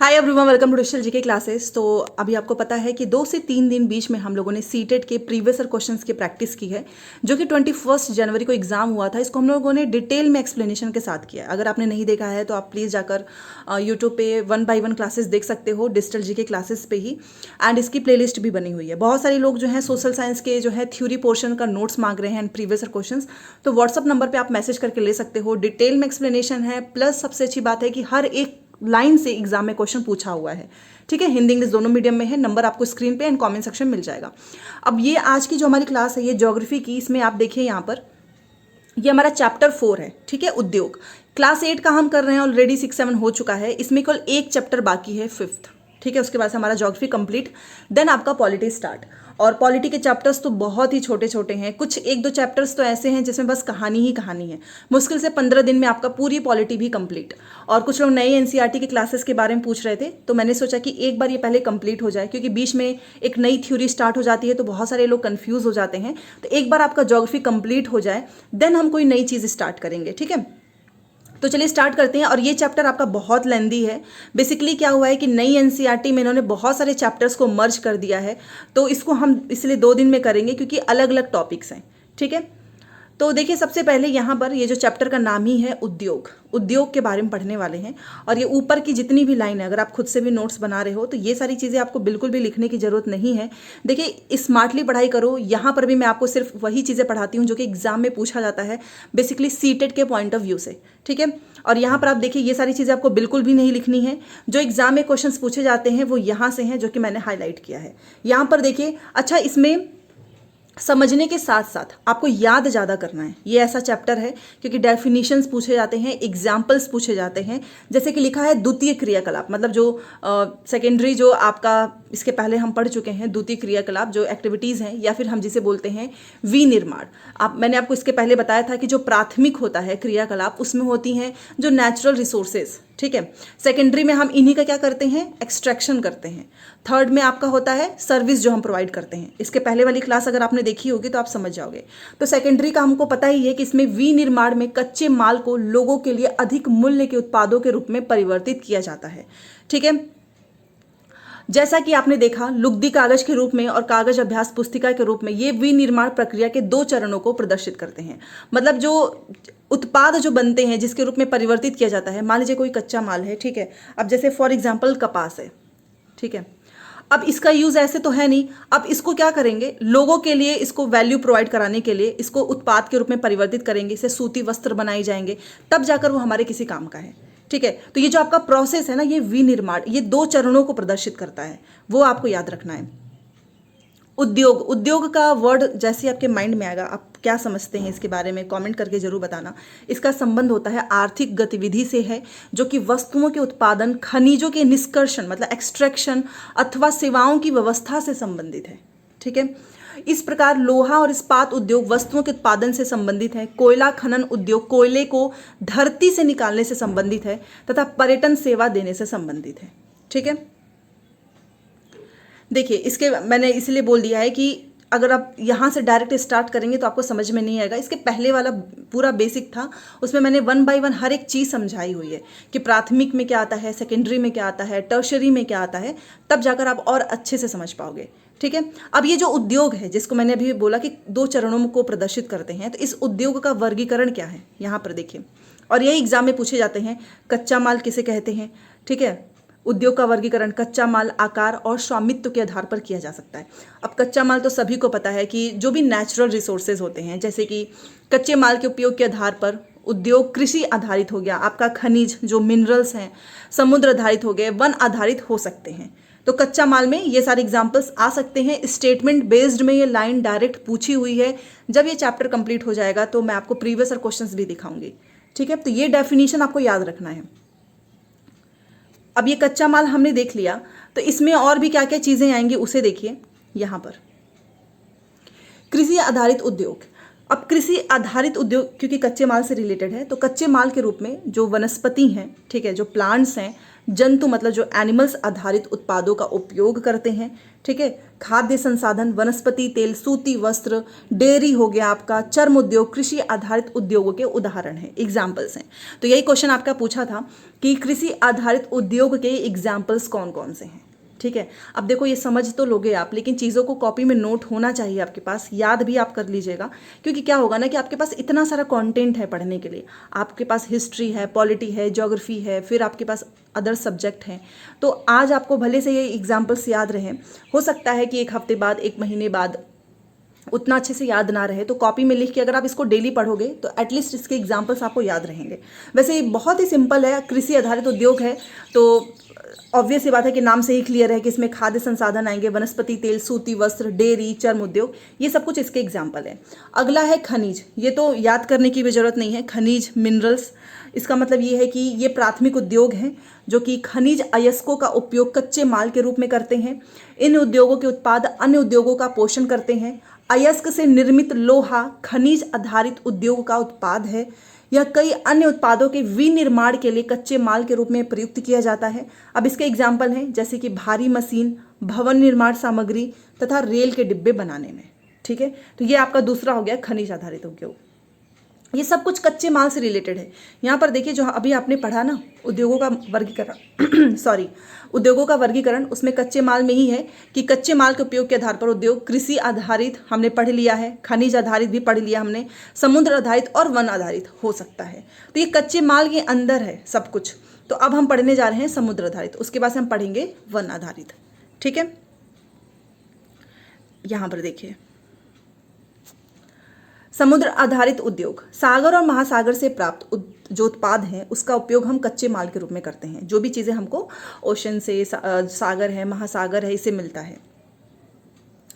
Hi everyone, welcome to digital GK classes. तो अभी आपको पता है कि 2 से 3 दिन बीच में हम लोगों ने सीटेट के प्रीवियस ईयर क्वेश्चंस की प्रैक्टिस की है, जो कि 21 जनवरी को एग्जाम हुआ था। इसको हम लोगों ने डिटेल में एक्सप्लेनेशन के साथ किया। अगर आपने नहीं देखा है तो आप प्लीज़ जाकर यूट्यूब पे 1 बाय 1 क्लासेस देख सकते हो, डिजिटल जीके क्लासेस पे ही। एंड इसकी प्लेलिस्ट भी बनी हुई है। बहुत सारे लोग जो है सोशल साइंस के जो है थ्योरी पोर्शन का नोट्स मांग रहे हैं एंड प्रीवियस ईयर क्वेश्चन, तो व्हाट्सअप नंबर पर आप मैसेज करके ले सकते हो। डिटेल में एक्सप्लेनेशन है, प्लस सबसे अच्छी बात है कि हर एक लाइन से एग्जाम में क्वेश्चन पूछा हुआ है। ठीक है, हिंदी इंग्लिश दोनों मीडियम में है। नंबर आपको स्क्रीन पे एंड कमेंट सेक्शन मिल जाएगा। अब ये आज की जो हमारी क्लास है, ये ज्योग्राफी की, इसमें आप देखिए यहाँ पर ये हमारा चैप्टर 4 है। ठीक है, उद्योग। क्लास 8 का हम कर रहे हैं, ऑलरेडी 6 7 हो चुका है। इसमें केवल एक चैप्टर बाकी है, 5th। ठीक है, उसके बाद से हमारा ज्योग्राफी कंप्लीट, देन आपका पॉलिटी स्टार्ट। और पॉलिटी के चैप्टर्स तो बहुत ही छोटे छोटे हैं। कुछ 1-2 चैप्टर्स तो ऐसे हैं जिसमें बस कहानी ही कहानी है। मुश्किल से 15 दिन में आपका पूरी पॉलिटी भी कंप्लीट। और कुछ लोग नए एनसीईआरटी की क्लासेस के बारे में पूछ रहे थे, तो मैंने सोचा कि एक बार ये पहले कंप्लीट हो जाए, क्योंकि बीच में एक नई थ्योरी स्टार्ट हो जाती है तो बहुत सारे लोग कंफ्यूज हो जाते हैं। तो एक बार आपका ज्योग्राफी कंप्लीट हो जाए, देन हम कोई नई चीज़ स्टार्ट करेंगे। ठीक है, तो चलिए स्टार्ट करते हैं। और ये चैप्टर आपका बहुत लेंदी है। बेसिकली क्या हुआ है कि नई एनसीईआरटी में इन्होंने बहुत सारे चैप्टर्स को मर्ज कर दिया है, तो इसको हम इसलिए 2 दिन में करेंगे, क्योंकि अलग अलग टॉपिक्स हैं। ठीक है, तो देखिए सबसे पहले यहाँ पर ये जो चैप्टर का नाम ही है उद्योग, उद्योग के बारे में पढ़ने वाले हैं। और ये ऊपर की जितनी भी लाइन है, अगर आप खुद से भी नोट्स बना रहे हो तो ये सारी चीज़ें आपको बिल्कुल भी लिखने की ज़रूरत नहीं है। देखिए स्मार्टली पढ़ाई करो। यहाँ पर भी मैं आपको सिर्फ वही चीज़ें पढ़ाती हूँ जो कि एग्जाम में पूछा जाता है, बेसिकली सीटेट के पॉइंट ऑफ व्यू से। ठीक है, और यहाँ पर आप देखिए ये सारी चीज़ें आपको बिल्कुल भी नहीं लिखनी है। जो एग्जाम में क्वेश्चंस पूछे जाते हैं वो यहाँ से हैं, जो कि मैंने हाईलाइट किया है यहाँ पर। देखिए अच्छा, इसमें समझने के साथ साथ आपको याद ज़्यादा करना है। ये ऐसा चैप्टर है क्योंकि डेफिनेशंस पूछे जाते हैं, एग्जाम्पल्स पूछे जाते हैं। जैसे कि लिखा है द्वितीय क्रियाकलाप, मतलब जो सेकेंडरी जो आपका इसके पहले हम पढ़ चुके हैं, द्वितीय क्रियाकलाप जो एक्टिविटीज़ हैं, या फिर हम जिसे बोलते हैं विनिर्माण। मैंने आपको इसके पहले बताया था कि जो प्राथमिक होता है क्रियाकलाप, उसमें होती हैं जो नेचुरल रिसोर्सेज। ठीक है, सेकेंडरी में हम इन्हीं का क्या करते हैं, एक्सट्रैक्शन करते हैं। थर्ड में आपका होता है सर्विस जो हम प्रोवाइड करते हैं। इसके पहले वाली क्लास अगर आपने देखी होगी तो आप समझ जाओगे। तो सेकेंडरी का हमको पता ही है कि इसमें विनिर्माण में कच्चे माल को लोगों के लिए अधिक मूल्य के उत्पादों के रूप में परिवर्तित किया जाता है। ठीक है, जैसा कि आपने देखा लुगदी कागज के रूप में और कागज अभ्यास पुस्तिका के रूप में, ये विनिर्माण प्रक्रिया के 2 चरणों को प्रदर्शित करते हैं। मतलब जो उत्पाद जो बनते हैं जिसके रूप में परिवर्तित किया जाता है, मान लीजिए कोई कच्चा माल है। ठीक है, अब जैसे फॉर एग्जाम्पल कपास है। ठीक है, अब इसका यूज ऐसे तो है नहीं, अब इसको क्या करेंगे, लोगों के लिए इसको वैल्यू प्रोवाइड कराने के लिए इसको उत्पाद के रूप में परिवर्तित करेंगे, इससे सूती वस्त्र बनाए जाएंगे, तब जाकर वो हमारे किसी काम का है। ठीक है, तो ये जो आपका प्रोसेस है ना, ये विनिर्माण, ये 2 चरणों को प्रदर्शित करता है, वो आपको याद रखना है। उद्योग, उद्योग का वर्ड जैसे आपके माइंड में आएगा, आप क्या समझते हैं इसके बारे में कमेंट करके जरूर बताना। इसका संबंध होता है आर्थिक गतिविधि से है, जो कि वस्तुओं के उत्पादन, खनिजों के निष्कर्षण मतलब एक्सट्रैक्शन, अथवा सेवाओं की व्यवस्था से संबंधित है। ठीक है, इस प्रकार लोहा और इस्पात उद्योग वस्तुओं के उत्पादन से संबंधित है। कोयला खनन उद्योग कोयले को धरती से निकालने से संबंधित है, तथा पर्यटन सेवा देने से संबंधित है। ठीक है, देखिए इसके मैंने इसलिए बोल दिया है कि अगर आप यहाँ से डायरेक्ट स्टार्ट करेंगे तो आपको समझ में नहीं आएगा। इसके पहले वाला पूरा बेसिक था, उसमें मैंने 1 बाय 1 हर एक चीज़ समझाई हुई है कि प्राथमिक में क्या आता है, सेकेंडरी में क्या आता है, टर्शरी में क्या आता है, तब जाकर आप और अच्छे से समझ पाओगे। ठीक है, अब ये जो उद्योग है जिसको मैंने अभी बोला कि 2 चरणों को प्रदर्शित करते हैं, तो इस उद्योग का वर्गीकरण क्या है यहाँ पर देखिए। और यही एग्जाम में पूछे जाते हैं, कच्चा माल किसे कहते हैं। ठीक है, उद्योग का वर्गीकरण कच्चा माल आकार और स्वामित्व के आधार पर किया जा सकता है। अब कच्चा माल तो सभी को पता है कि जो भी नेचुरल रिसोर्सेज होते हैं, जैसे कि कच्चे माल के उपयोग के आधार पर उद्योग कृषि आधारित हो गया, आपका खनिज जो मिनरल्स हैं समुद्र आधारित हो गए, वन आधारित हो सकते हैं। तो कच्चा माल में ये सारे एग्जाम्पल्स आ सकते हैं। स्टेटमेंट बेस्ड में ये लाइन डायरेक्ट पूछी हुई है। जब ये चैप्टर कंप्लीट हो जाएगा तो मैं आपको प्रीवियस ईयर क्वेश्चंस भी दिखाऊंगी। ठीक है, तो ये डेफिनेशन आपको याद रखना है। अब ये कच्चा माल हमने देख लिया, तो इसमें और भी क्या क्या चीज़ें आएंगी उसे देखिए। यहाँ पर कृषि आधारित उद्योग, अब कृषि आधारित उद्योग क्योंकि कच्चे माल से रिलेटेड है, तो कच्चे माल के रूप में जो वनस्पति हैं, ठीक है, जो प्लांट्स हैं, जंतु मतलब जो एनिमल्स आधारित उत्पादों का उपयोग करते हैं, ठीक है, खाद्य संसाधन, वनस्पति तेल, सूती वस्त्र, डेयरी हो गया आपका, चर्म उद्योग, कृषि आधारित उद्योगों के उदाहरण हैं, एग्जाम्पल्स हैं। तो यही क्वेश्चन आपका पूछा था कि कृषि आधारित उद्योग के एग्जाम्पल्स कौन कौन से हैं, ठीक है। अब देखो ये समझ तो लोगे आप, लेकिन चीज़ों को कॉपी में नोट होना चाहिए आपके पास, याद भी आप कर लीजिएगा, क्योंकि क्या होगा ना कि आपके पास इतना सारा कंटेंट है पढ़ने के लिए, आपके पास हिस्ट्री है, पॉलिटी है, ज्योग्राफी है, फिर आपके पास अदर सब्जेक्ट हैं। तो आज आपको भले से ये एग्जाम्पल्स याद रहें, हो सकता है कि एक हफ्ते बाद, एक महीने बाद उतना अच्छे से याद ना रहे, तो कॉपी में लिख के अगर आप इसको डेली पढ़ोगे तो एटलीस्ट इसके एग्जाम्पल्स आपको याद रहेंगे। वैसे ये बहुत ही सिंपल है, कृषि आधारित उद्योग है, तो ऑब्वियस ये बात है कि नाम से ही क्लियर है कि इसमें खाद्य संसाधन आएंगे, वनस्पति तेल, सूती वस्त्र, डेयरी, चर्म उद्योग, ये सब कुछ इसके एग्जाम्पल है। अगला है खनिज, ये तो याद करने की भी जरूरत नहीं है, खनिज मिनरल्स, इसका मतलब ये है कि ये प्राथमिक उद्योग हैं जो कि खनिज अयस्कों का उपयोग कच्चे माल के रूप में करते हैं। इन उद्योगों के उत्पाद अन्य उद्योगों का पोषण करते हैं। अयस्क से निर्मित लोहा खनिज आधारित उद्योग का उत्पाद है। यह कई अन्य उत्पादों के विनिर्माण के लिए कच्चे माल के रूप में प्रयुक्त किया जाता है। अब इसके एग्जाम्पल हैं जैसे कि भारी मशीन, भवन निर्माण सामग्री तथा रेल के डिब्बे बनाने में, ठीक है। तो ये आपका दूसरा हो गया खनिज आधारित उद्योग। ये सब कुछ कच्चे माल से रिलेटेड है। यहाँ पर देखिए जो अभी आपने पढ़ा ना उद्योगों का वर्गीकरण सॉरी उद्योगों का वर्गीकरण, उसमें कच्चे माल में ही है कि कच्चे माल के उपयोग के आधार पर उद्योग कृषि आधारित हमने पढ़ लिया है, खनिज आधारित भी पढ़ लिया हमने, समुद्र आधारित और वन आधारित हो सकता है। तो ये कच्चे माल के अंदर है सब कुछ। तो अब हम पढ़ने जा रहे हैं समुद्र आधारित, उसके बाद से हम पढ़ेंगे वन आधारित, ठीक है। यहाँ पर देखिए समुद्र आधारित उद्योग, सागर और महासागर से प्राप्त जो उत्पाद हैं उसका उपयोग हम कच्चे माल के रूप में करते हैं। जो भी चीज़ें हमको ओशन से, सागर है, महासागर है, इससे मिलता है।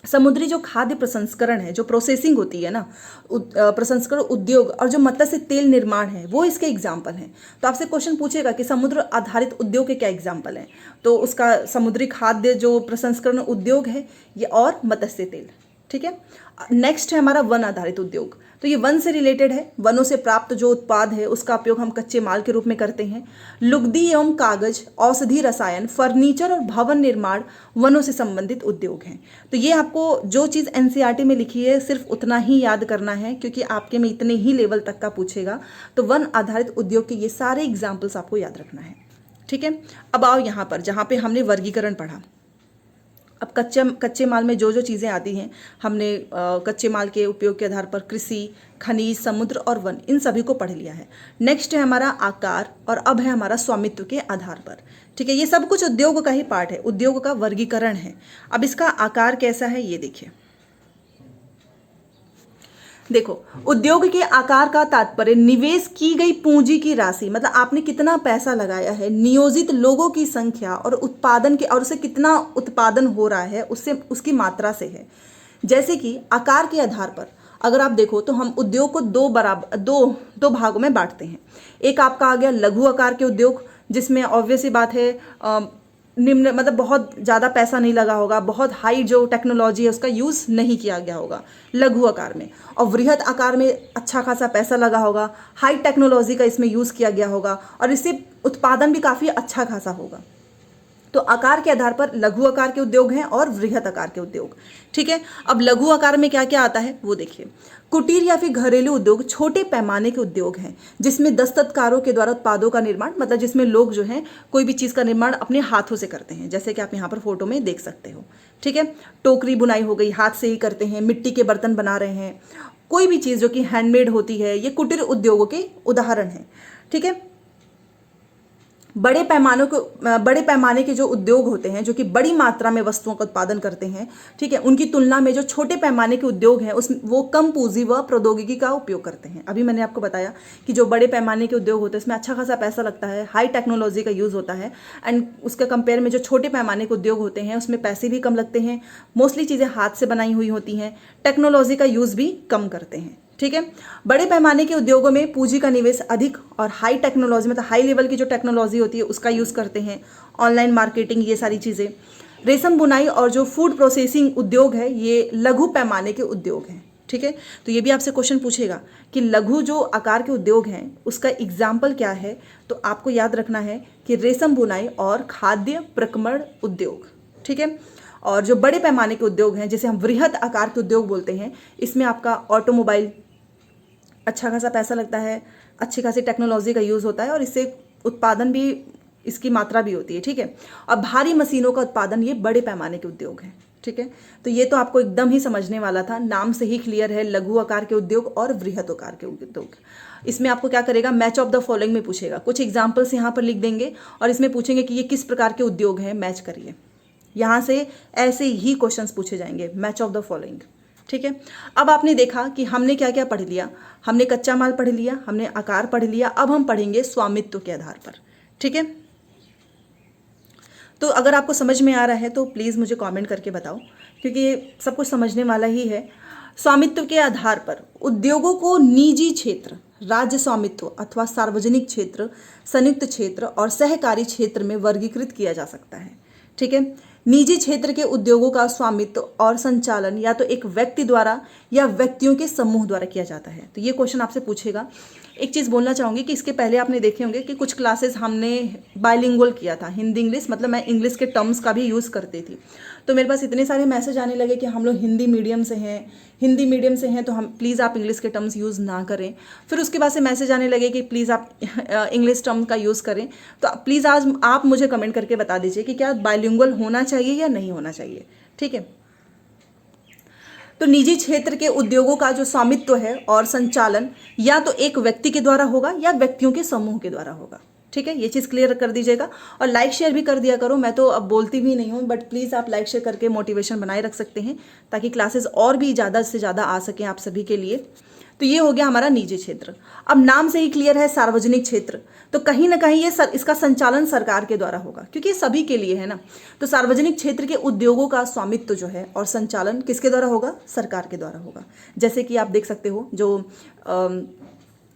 समुद्री जो खाद्य प्रसंस्करण है, जो प्रोसेसिंग होती है ना, प्रसंस्करण उद्योग और जो मत्स्य तेल निर्माण है, वो इसके एग्जाम्पल हैं। तो आपसे क्वेश्चन पूछेगा कि समुद्र आधारित उद्योग के क्या एग्जाम्पल हैं, तो उसका समुद्री खाद्य जो प्रसंस्करण उद्योग है ये और मत्स्य तेल, ठीक है। नेक्स्ट है हमारा वन आधारित उद्योग। तो ये वन से रिलेटेड है, वनों से प्राप्त जो उत्पाद है उसका उपयोग हम कच्चे माल के रूप में करते हैं। लुगदी एवं कागज, औषधि, रसायन, फर्नीचर और भवन निर्माण वनों से संबंधित उद्योग हैं। तो ये आपको जो चीज़ एनसीईआरटी में लिखी है सिर्फ उतना ही याद करना है, क्योंकि आपके में इतने ही लेवल तक का पूछेगा। तो वन आधारित उद्योग के ये सारे एग्जाम्पल्स आपको याद रखना है, ठीक है। अब आओ यहाँ पर जहाँ पे हमने वर्गीकरण पढ़ा। अब कच्चे माल में जो जो चीज़ें आती हैं हमने कच्चे माल के उपयोग के आधार पर कृषि, खनिज, समुद्र और वन, इन सभी को पढ़ लिया है। नेक्स्ट है हमारा आकार और अब है हमारा स्वामित्व के आधार पर, ठीक है। ये सब कुछ उद्योग का ही पार्ट है, उद्योग का वर्गीकरण है। अब इसका आकार कैसा है ये देखिए। देखो उद्योग के आकार का तात्पर्य निवेश की गई पूंजी की राशि, मतलब आपने कितना पैसा लगाया है, नियोजित लोगों की संख्या और उत्पादन के, और उसे कितना उत्पादन हो रहा है उससे, उसकी मात्रा से है। जैसे कि आकार के आधार पर अगर आप देखो तो हम उद्योग को दो भागों में बांटते हैं। एक आपका आ गया लघु आकार के उद्योग, जिसमें ऑब्वियस ही बात है निम्न, मतलब बहुत ज़्यादा पैसा नहीं लगा होगा, बहुत हाई जो टेक्नोलॉजी है उसका यूज़ नहीं किया गया होगा लघु आकार में। और वृहद आकार में अच्छा खासा पैसा लगा होगा, हाई टेक्नोलॉजी का इसमें यूज़ किया गया होगा और इससे उत्पादन भी काफ़ी अच्छा खासा होगा। तो आकार के आधार पर लघु आकार के उद्योग हैं और वृहद आकार के उद्योग, ठीक है। अब लघु आकार में क्या क्या आता है वो देखिए। कुटीर या फिर घरेलू उद्योग छोटे पैमाने के उद्योग हैं जिसमें दस्तकारों के द्वारा उत्पादों का निर्माण, मतलब जिसमें लोग जो हैं कोई भी चीज़ का निर्माण अपने हाथों से करते हैं, जैसे कि आप यहाँ पर फोटो में देख सकते हो, ठीक है। टोकरी बुनाई हो गई, हाथ से ही करते हैं, मिट्टी के बर्तन बना रहे हैं, कोई भी चीज़ जो कि हैंडमेड होती है, ये कुटीर उद्योगों के उदाहरण हैं, ठीक है। बड़े पैमाने के जो उद्योग होते हैं जो कि बड़ी मात्रा में वस्तुओं का उत्पादन करते हैं, ठीक है, उनकी तुलना में जो छोटे पैमाने के उद्योग हैं वो कम पूंजी व प्रौद्योगिकी का उपयोग करते हैं। अभी मैंने आपको बताया कि जो बड़े पैमाने के उद्योग होते हैं उसमें अच्छा खासा पैसा लगता है, हाई टेक्नोलॉजी का यूज़ होता है, एंड उसके कंपेयर में जो छोटे पैमाने के उद्योग होते हैं उसमें पैसे भी कम लगते हैं, मोस्टली चीज़ें हाथ से बनाई हुई होती हैं, टेक्नोलॉजी का यूज़ भी कम करते हैं, ठीक है। बड़े पैमाने के उद्योगों में पूंजी का निवेश अधिक और हाई टेक्नोलॉजी, मतलब हाई लेवल की जो टेक्नोलॉजी होती है उसका यूज़ करते हैं, ऑनलाइन मार्केटिंग, ये सारी चीज़ें। रेशम बुनाई और जो फूड प्रोसेसिंग उद्योग है ये लघु पैमाने के उद्योग हैं, ठीक है। तो ये भी आपसे क्वेश्चन पूछेगा कि लघु जो आकार के उद्योग हैं उसका एग्जाम्पल क्या है, तो आपको याद रखना है कि रेशम बुनाई और खाद्य प्रक्रमण उद्योग, ठीक है। और जो बड़े पैमाने के उद्योग हैं जिसे हम वृहद आकार के उद्योग बोलते हैं, इसमें आपका ऑटोमोबाइल, अच्छा खासा पैसा लगता है, अच्छी खासी टेक्नोलॉजी का यूज़ होता है और इससे उत्पादन भी, इसकी मात्रा भी होती है, ठीक है। और भारी मशीनों का उत्पादन, ये बड़े पैमाने के उद्योग हैं, ठीक है। तो ये तो आपको एकदम ही समझने वाला था, नाम से ही क्लियर है, लघु आकार के उद्योग और वृहद आकार के उद्योग। इसमें आपको क्या करेगा, मैच ऑफ द फॉलोइंग में पूछेगा, कुछ एग्जाम्पल्स यहाँ पर लिख देंगे और इसमें पूछेंगे कि ये किस प्रकार के उद्योग हैं, मैच करिए। यहाँ से ऐसे ही क्वेश्चंस पूछे जाएंगे, मैच ऑफ द फॉलोइंग, ठीक है। अब आपने देखा कि हमने क्या क्या पढ़ लिया, हमने कच्चा माल पढ़ लिया, हमने आकार पढ़ लिया, अब हम पढ़ेंगे स्वामित्व के आधार पर, ठीक है। तो अगर आपको समझ में आ रहा है तो प्लीज़ मुझे कमेंट करके बताओ, क्योंकि ये सब कुछ समझने वाला ही है। स्वामित्व के आधार पर उद्योगों को निजी क्षेत्र, राज्य स्वामित्व अथवा सार्वजनिक क्षेत्र, संयुक्त क्षेत्र और सहकारी क्षेत्र में वर्गीकृत किया जा सकता है, ठीक है। निजी क्षेत्र के उद्योगों का स्वामित्व और संचालन या तो एक व्यक्ति द्वारा या व्यक्तियों के समूह द्वारा किया जाता है। तो ये क्वेश्चन आपसे पूछेगा। एक चीज़ बोलना चाहूँगी कि इसके पहले आपने देखे होंगे कि कुछ क्लासेस हमने बाइलिंगुअल किया था, हिंदी इंग्लिश, मतलब मैं इंग्लिश के टर्म्स का भी यूज़ करती थी। तो मेरे पास इतने सारे मैसेज आने लगे कि हम लोग हिंदी मीडियम से हैं तो हम प्लीज़ आप इंग्लिश के टर्म्स यूज़ ना करें। फिर उसके बाद से मैसेज आने लगे कि प्लीज़ आप इंग्लिश टर्म का यूज़ करें। तो प्लीज़ आज आप मुझे कमेंट करके बता दीजिए कि क्या बाइलिंगुअल होना चाहिए या नहीं होना चाहिए, ठीक है। तो निजी क्षेत्र के उद्योगों का जो स्वामित्व है और संचालन या तो एक व्यक्ति के द्वारा होगा या व्यक्तियों के समूह के द्वारा होगा, ठीक है। ये चीज़ क्लियर कर दीजिएगा और लाइक शेयर भी कर दिया करो। मैं तो अब बोलती भी नहीं हूँ, बट प्लीज़ आप लाइक शेयर करके मोटिवेशन बनाए रख सकते हैं ताकि क्लासेस और भी ज़्यादा से ज़्यादा आ सकें आप सभी के लिए। तो ये हो गया हमारा निजी क्षेत्र। अब नाम से ही क्लियर है, सार्वजनिक क्षेत्र, तो कहीं ना कहीं इसका संचालन सरकार के द्वारा होगा, क्योंकि ये सभी के लिए है ना। तो सार्वजनिक क्षेत्र के उद्योगों का स्वामित्व जो है और संचालन किसके द्वारा होगा, सरकार के द्वारा होगा। जैसे कि आप देख सकते हो जो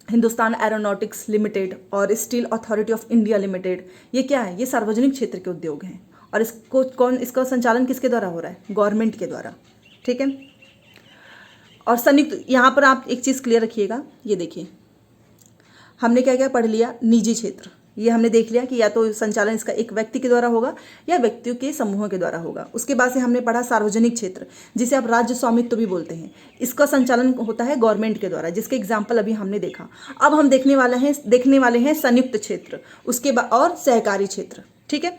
हिंदुस्तान एरोनॉटिक्स लिमिटेड और steel authority of India limited, ये क्या है, ये सार्वजनिक क्षेत्र के उद्योग हैं और इसका संचालन किसके द्वारा हो रहा है, गवर्नमेंट के द्वारा, ठीक है। और संयुक्त, यहाँ पर आप एक चीज़ क्लियर रखिएगा, ये देखिए हमने क्या क्या पढ़ लिया, निजी क्षेत्र, ये हमने देख लिया कि या तो संचालन इसका एक व्यक्ति के द्वारा होगा या व्यक्तियों के समूहों के द्वारा होगा। उसके बाद से हमने पढ़ा सार्वजनिक क्षेत्र, जिसे आप राज्य स्वामित्व भी बोलते हैं, इसका संचालन होता है गवर्नमेंट के द्वारा, जिसके एग्जाम्पल अभी हमने देखा। अब हम देखने वाले हैं संयुक्त क्षेत्र, उसके बाद और सहकारी क्षेत्र, ठीक है।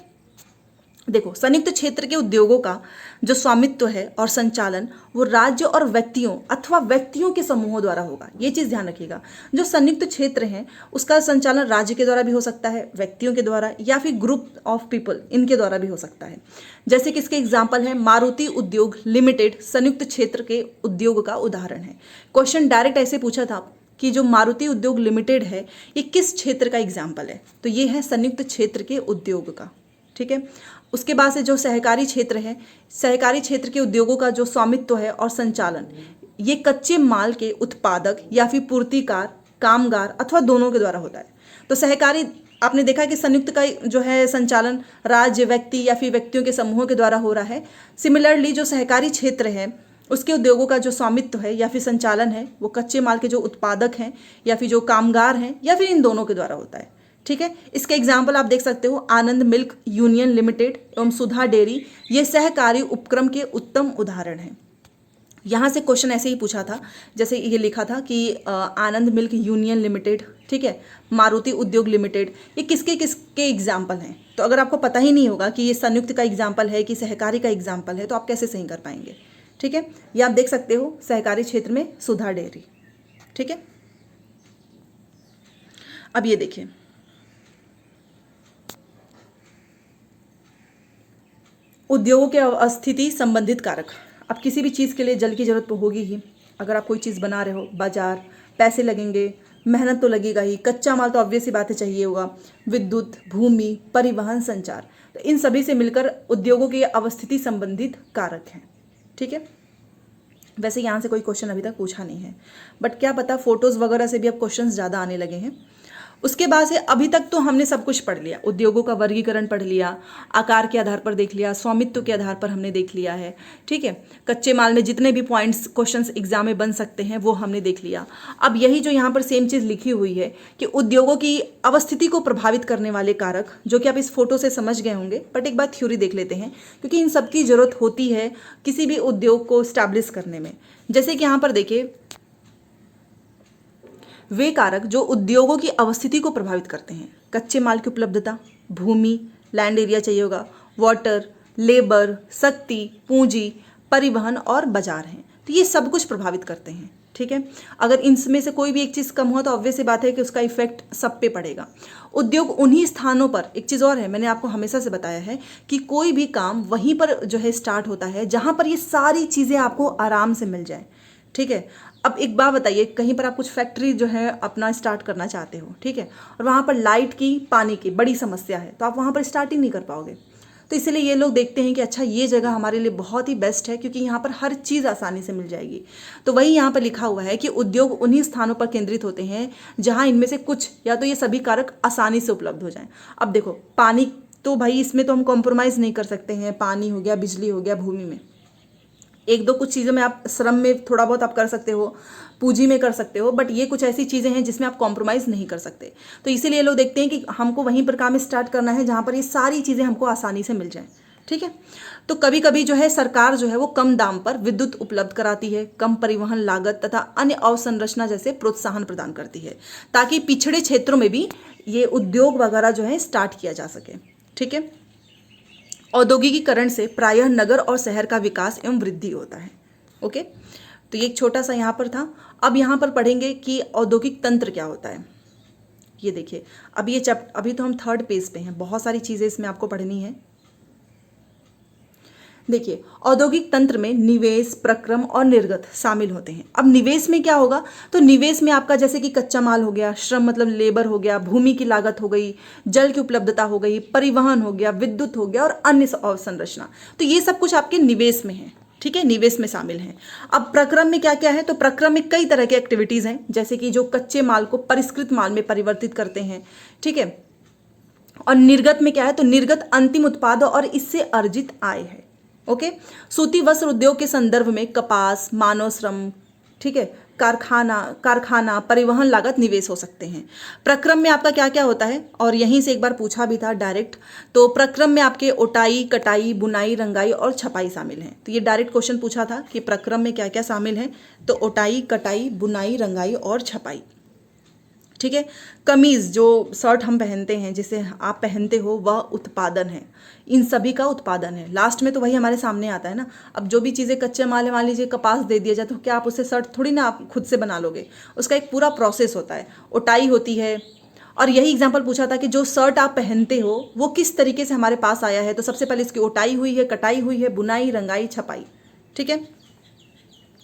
देखो, संयुक्त क्षेत्र के उद्योगों का जो स्वामित्व है और संचालन वो राज्य और व्यक्तियों अथवा व्यक्तियों के समूहों द्वारा होगा। ये चीज़ ध्यान रखिएगा, जो संयुक्त क्षेत्र है उसका संचालन राज्य के द्वारा भी हो सकता है, व्यक्तियों के द्वारा, या फिर ग्रुप ऑफ पीपल, इनके द्वारा भी हो सकता है। जैसे कि इसके एग्जाम्पल है मारुति उद्योग लिमिटेड, संयुक्त क्षेत्र के उद्योग का उदाहरण है। क्वेश्चन डायरेक्ट ऐसे पूछा था कि जो मारुति उद्योग लिमिटेड है ये किस क्षेत्र का एग्जाम्पल है, तो ये है संयुक्त क्षेत्र के उद्योग का, ठीक है। उसके बाद से जो सहकारी क्षेत्र है, सहकारी क्षेत्र के उद्योगों का जो स्वामित्व है और संचालन, ये कच्चे माल के उत्पादक या फिर पूर्तिकार, कामगार अथवा दोनों के द्वारा होता है। तो सहकारी, आपने देखा कि संयुक्त का जो है संचालन राज्य, व्यक्ति या फिर व्यक्तियों के समूहों के द्वारा हो रहा है। सिमिलरली जो सहकारी क्षेत्र है उसके उद्योगों का जो स्वामित्व है या फिर संचालन है वो कच्चे माल के जो उत्पादक हैं या फिर जो कामगार हैं या फिर इन दोनों के द्वारा होता है, ठीक है। इसके एग्जाम्पल आप देख सकते हो, आनंद मिल्क यूनियन लिमिटेड एवं सुधा डेयरी, ये सहकारी उपक्रम के उत्तम उदाहरण हैं। यहाँ से क्वेश्चन ऐसे ही पूछा था, जैसे ये लिखा था कि आनंद मिल्क यूनियन लिमिटेड, ठीक है, मारुति उद्योग लिमिटेड, ये किसके एग्जाम्पल हैं। तो अगर आपको पता ही नहीं होगा कि ये संयुक्त का एग्जाम्पल है कि सहकारी का एग्जाम्पल है, तो आप कैसे सही कर पाएंगे, ठीक है। ये आप देख सकते हो सहकारी क्षेत्र में सुधा डेयरी, ठीक है। अब ये देखिए, उद्योगों के अस्थिति संबंधित कारक। अब किसी भी चीज़ के लिए जल की जरूरत तो होगी ही। अगर आप कोई चीज़ बना रहे हो, बाजार, पैसे लगेंगे, मेहनत तो लगेगा ही, कच्चा माल तो ऑब्वियस ही बातें चाहिए होगा, विद्युत, भूमि, परिवहन, संचार, तो इन सभी से मिलकर उद्योगों के अवस्थिति संबंधित कारक हैं, ठीक है। वैसे यहाँ से कोई क्वेश्चन अभी तक पूछा नहीं है, बट क्या पता फोटोज़ वगैरह से भी अब क्वेश्चन ज़्यादा आने लगे हैं। उसके बाद से अभी तक तो हमने सब कुछ पढ़ लिया, उद्योगों का वर्गीकरण पढ़ लिया, आकार के आधार पर देख लिया, स्वामित्व के आधार पर हमने देख लिया है, ठीक है। कच्चे माल में जितने भी पॉइंट्स क्वेश्चंस एग्जाम में बन सकते हैं वो हमने देख लिया। अब यही जो यहाँ पर सेम चीज़ लिखी हुई है कि उद्योगों की अवस्थिति को प्रभावित करने वाले कारक, जो कि आप इस फोटो से समझ गए होंगे, बट एक बार थ्योरी देख लेते हैं क्योंकि इन सबकी जरूरत होती है किसी भी उद्योग को स्टैब्लिश करने में। जैसे कि यहाँ पर देखिए, वे कारक जो उद्योगों की अवस्थिति को प्रभावित करते हैं, कच्चे माल की उपलब्धता, भूमि, लैंड एरिया चाहिए होगा, वाटर, लेबर, शक्ति, पूंजी, परिवहन और बाजार हैं। तो ये सब कुछ प्रभावित करते हैं, ठीक है। अगर इनमें से कोई भी एक चीज़ कम हुआ तो ऑब्वियस सी बात है कि उसका इफेक्ट सब पे पड़ेगा। उद्योग उन्हीं स्थानों पर, एक चीज़ और है, मैंने आपको हमेशा से बताया है कि कोई भी काम वहीं पर जो है स्टार्ट होता है जहाँ पर ये सारी चीज़ें आपको आराम से मिल जाए, ठीक है। अब एक बात बताइए, कहीं पर आप कुछ फैक्ट्री जो है अपना स्टार्ट करना चाहते हो, ठीक है, और वहाँ पर लाइट की, पानी की बड़ी समस्या है, तो आप वहाँ पर स्टार्ट ही नहीं कर पाओगे। तो इसलिए ये लोग देखते हैं कि अच्छा ये जगह हमारे लिए बहुत ही बेस्ट है क्योंकि यहाँ पर हर चीज़ आसानी से मिल जाएगी। तो वही यहाँ पर लिखा हुआ है कि उद्योग उन्हीं स्थानों पर केंद्रित होते हैं जहाँ इनमें से कुछ या तो ये सभी कारक आसानी से उपलब्ध हो जाएं। अब देखो, पानी तो भाई इसमें तो हम कॉम्प्रोमाइज़ नहीं कर सकते हैं, पानी हो गया, बिजली हो गया, भूमि में एक दो कुछ चीज़ों में आप, श्रम में थोड़ा बहुत आप कर सकते हो, पूंजी में कर सकते हो, बट ये कुछ ऐसी चीज़ें हैं जिसमें आप कॉम्प्रोमाइज़ नहीं कर सकते। तो इसीलिए लोग देखते हैं कि हमको वहीं पर काम स्टार्ट करना है जहाँ पर ये सारी चीज़ें हमको आसानी से मिल जाएं, ठीक है। तो कभी कभी जो है सरकार जो है वो कम दाम पर विद्युत उपलब्ध कराती है, कम परिवहन लागत तथा अन्य अवसंरचना जैसे प्रोत्साहन प्रदान करती है ताकि पिछड़े क्षेत्रों में भी ये उद्योग वगैरह जो है स्टार्ट किया जा सके, ठीक है। औद्योगिकीकरण से प्रायः नगर और शहर का विकास एवं वृद्धि होता है, ओके। तो ये एक छोटा सा यहाँ पर था। अब यहाँ पर पढ़ेंगे कि औद्योगिक तंत्र क्या होता है। ये देखिए, अब ये अभी तो हम 3rd पेज पे हैं, बहुत सारी चीज़ें इसमें आपको पढ़नी है। देखिए, औद्योगिक तंत्र में निवेश, प्रक्रम और निर्गत शामिल होते हैं। अब निवेश में क्या होगा, तो निवेश में आपका जैसे कि कच्चा माल हो गया, श्रम मतलब लेबर हो गया, भूमि की लागत हो गई, जल की उपलब्धता हो गई, परिवहन हो गया, विद्युत हो गया और अन्य अवसंरचना। तो ये सब कुछ आपके निवेश में है, ठीक है, निवेश में शामिल हैं। अब प्रक्रम में क्या क्या है, तो प्रक्रम में कई तरह की एक्टिविटीज़ हैं, जैसे कि जो कच्चे माल को परिष्कृत माल में परिवर्तित करते हैं, ठीक है। और निर्गत में क्या है, तो निर्गत अंतिम उत्पाद और इससे अर्जित आय है, ओके। सूती वस्त्र उद्योग के संदर्भ में कपास, मानव श्रम, ठीक है, कारखाना, परिवहन लागत निवेश हो सकते हैं। प्रक्रम में आपका क्या क्या होता है, और यहीं से एक बार पूछा भी था डायरेक्ट, तो प्रक्रम में आपके ओटाई, कटाई, बुनाई, रंगाई और छपाई शामिल हैं। तो ये डायरेक्ट क्वेश्चन पूछा था कि प्रक्रम में क्या क्या शामिल है, तो ओटाई, कटाई, बुनाई, रंगाई और छपाई, ठीक है। कमीज़, जो शर्ट हम पहनते हैं, जिसे आप पहनते हो, वह उत्पादन है, इन सभी का उत्पादन है। लास्ट में तो वही हमारे सामने आता है ना। अब जो भी चीज़ें कच्चे माल, मान लीजिए कपास दे दिया जाए तो क्या आप उससे शर्ट थोड़ी ना आप खुद से बना लोगे, उसका एक पूरा प्रोसेस होता है, ओटाई होती है। और यही एग्जाम्पल पूछा था कि जो शर्ट आप पहनते हो वो किस तरीके से हमारे पास आया है, तो सबसे पहले इसकी ओटाई हुई है, कटाई हुई है, बुनाई, रंगाई, छपाई, ठीक है।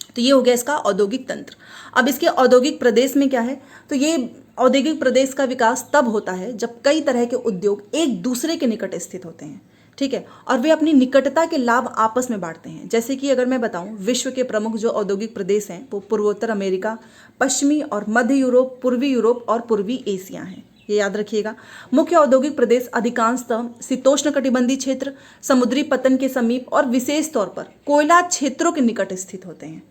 तो ये हो गया इसका औद्योगिक तंत्र। अब इसके औद्योगिक प्रदेश में क्या है, तो ये औद्योगिक प्रदेश का विकास तब होता है जब कई तरह के उद्योग एक दूसरे के निकट स्थित होते हैं, ठीक है, और वे अपनी निकटता के लाभ आपस में बांटते हैं। जैसे कि अगर मैं बताऊं, विश्व के प्रमुख जो औद्योगिक प्रदेश हैं वो पूर्वोत्तर अमेरिका, पश्चिमी और मध्य यूरोप, पूर्वी यूरोप और पूर्वी एशिया हैं, ये याद रखिएगा। मुख्य औद्योगिक प्रदेश अधिकांशतः शीतोष्ण कटिबंधीय क्षेत्र, समुद्री पतन के समीप और विशेष तौर पर कोयला क्षेत्रों के निकट स्थित होते हैं,